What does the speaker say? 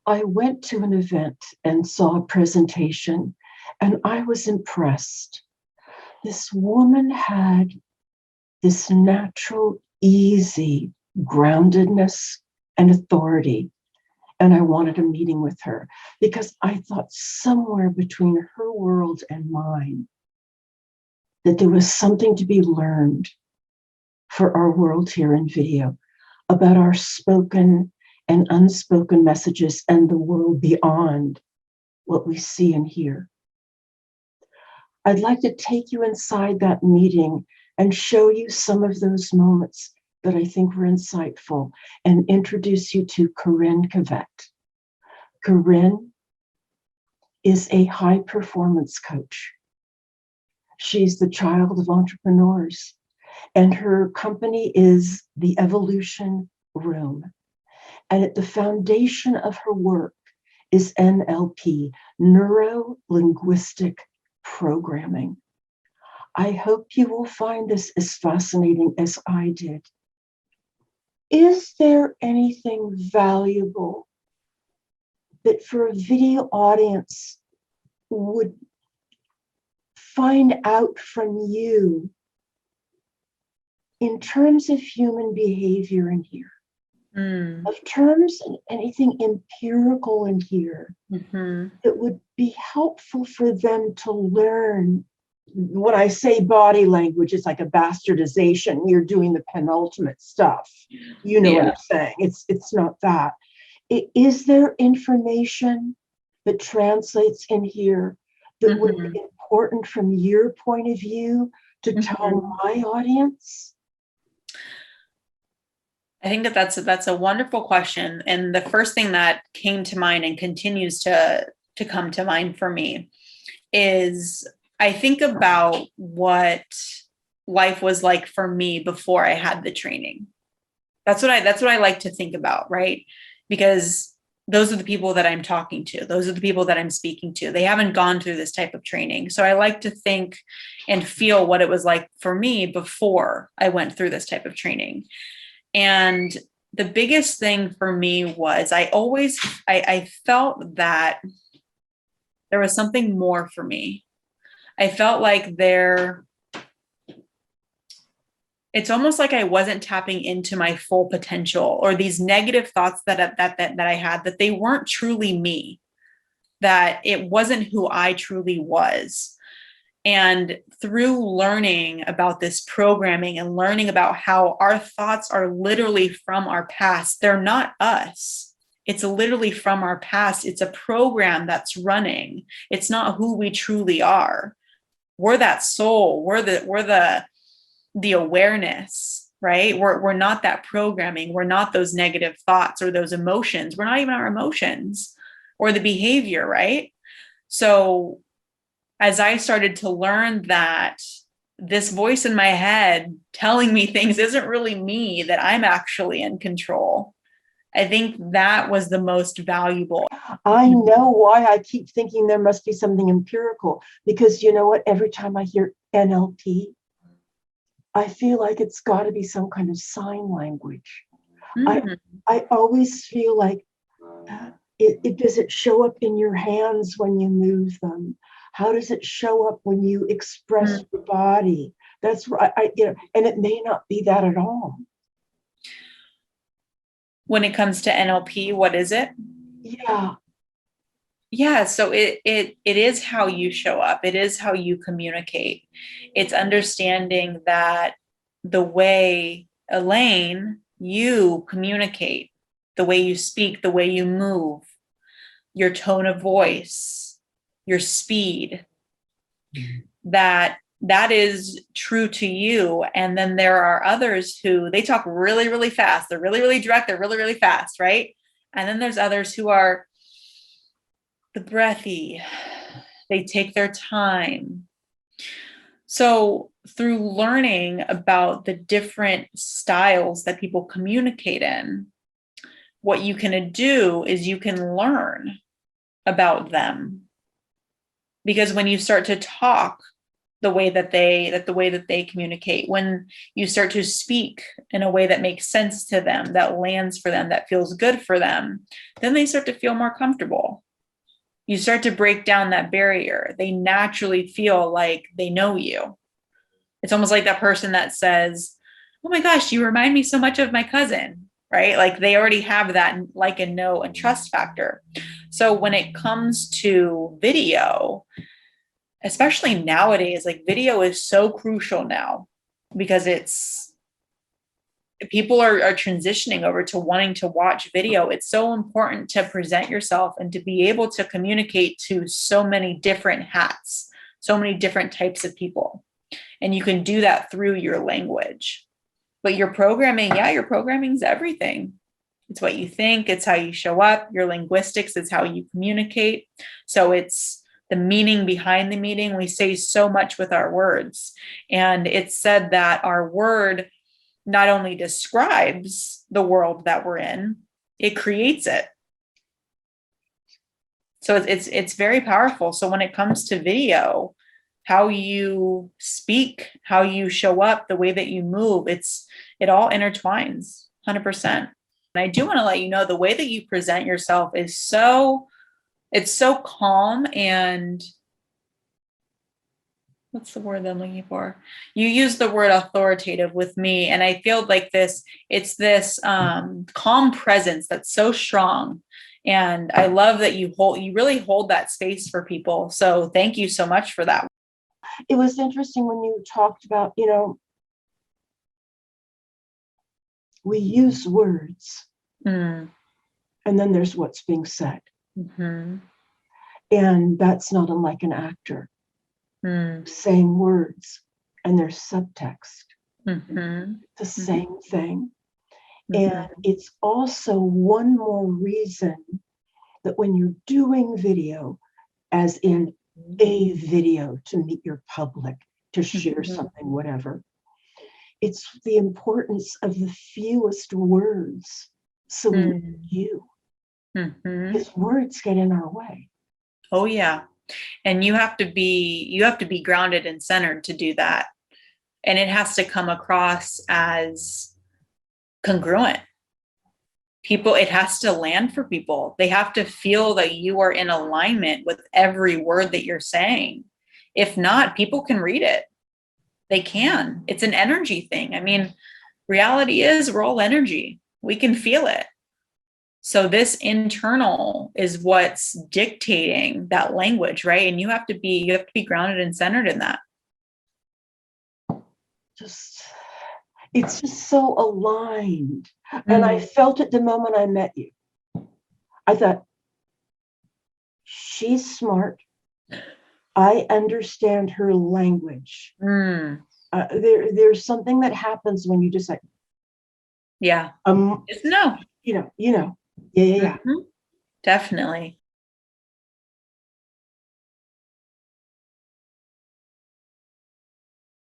I went to an event and saw a presentation, and I was impressed. This woman had this natural, easy groundedness and authority. And I wanted a meeting with her because I thought somewhere between her world and mine that there was something to be learned for our world here in video about our spoken and unspoken messages and the world beyond what we see and hear. I'd like to take you inside that meeting and show you some of those moments that I think were insightful and introduce you to Corinne Cavett. Corinne is a high performance coach. She's the child of entrepreneurs, and her company is the Evolution Room. And at the foundation of her work is NLP, Neuro Linguistic Programming. I hope you will find this as fascinating as I did. Is there anything valuable that for a video audience would find out from you in terms of human behavior in here? Of terms and anything empirical in here that would be helpful for them to learn. When I say body language, it's like a bastardization. You're doing the penultimate stuff. You know what I'm saying. It's not that. Is there information that translates in here that would be important from your point of view to tell my audience? I think that's a wonderful question. And the first thing that came to mind and continues to come to mind for me is I think about what life was like for me before I had the training. That's what I like to think about, right? Because those are the people that I'm talking to. Those are the people that I'm speaking to. They haven't gone through this type of training. So I like to think and feel what it was like for me before I went through this type of training. And the biggest thing for me was I felt that there was something more for me. I felt like it's almost like I wasn't tapping into my full potential, or these negative thoughts that I had, that they weren't truly me, that it wasn't who I truly was. And through learning about this programming and learning about how our thoughts are literally from our past, they're not us. It's literally from our past. It's a program that's running. It's not who we truly are. We're that soul. We're the awareness, right? We're not that programming. We're not those negative thoughts or those emotions. We're not even our emotions or the behavior, right? So as I started to learn that this voice in my head telling me things isn't really me, that I'm actually in control, I think that was the most valuable. I know why I keep thinking there must be something empirical, because you know what? Every time I hear NLP, I feel like it's got to be some kind of sign language. I always feel like does it show up in your hands when you move them? How does it show up when you express your body? That's right. And it may not be that at all. When it comes to NLP, what is it? Yeah. So it is how you show up. It is how you communicate. It's understanding that the way, Elaine, you communicate, the way you speak, the way you move, your tone of voice, your speed, that is true to you. And then there are others who they talk really, really fast. They're really, really direct. They're really, really fast, right? And then there's others who are the breathy. They take their time. So through learning about the different styles that people communicate in, what you can do is you can learn about them. Because when you start to talk the way that they communicate. When you start to speak in a way that makes sense to them, that lands for them, that feels good for them, then they start to feel more comfortable. You start to break down that barrier. They naturally feel like they know you. It's almost like that person that says, "Oh my gosh, you remind me so much of my cousin," right? Like they already have that like and know and trust factor. So when it comes to video, especially nowadays, like video is so crucial now because people are transitioning over to wanting to watch video. It's so important to present yourself and to be able to communicate to so many different hats, so many different types of people. And you can do that through your language. But your programming, your programming is everything. It's what you think, it's how you show up, your linguistics is how you communicate. So it's the meaning behind the meaning. We say so much with our words. And it's said that our word not only describes the world that we're in, it creates it. So it's very powerful. So when it comes to video, how you speak, how you show up, the way that you move, it all intertwines 100%. And I do want to let you know the way that you present yourself is it's so calm, and what's the word I'm looking for? You use the word authoritative with me. And I feel like it's this calm presence that's so strong. And I love that you really hold that space for people. So thank you so much for that. It was interesting when you talked about, we use words and then there's what's being said. Mm-hmm. And that's not unlike an actor. Saying words and there's subtext. The same thing. And it's also one more reason that when you're doing video, as in a video to meet your public, to share something, whatever, it's the importance of the fewest words. So because words get in our way. Oh yeah. And you have to be grounded and centered to do that. And it has to come across as congruent. It has to land for people. They have to feel that you are in alignment with every word that you're saying. If not, people can read it. They can. It's an energy thing. I mean, reality is we're all energy. We can feel it. So this internal is what's dictating that language, right? And you have to be grounded and centered in that. It's just so aligned. And I felt it the moment I met you. I thought, she's smart. I understand her language. There's something that happens when you just like, just know. Yeah. Definitely.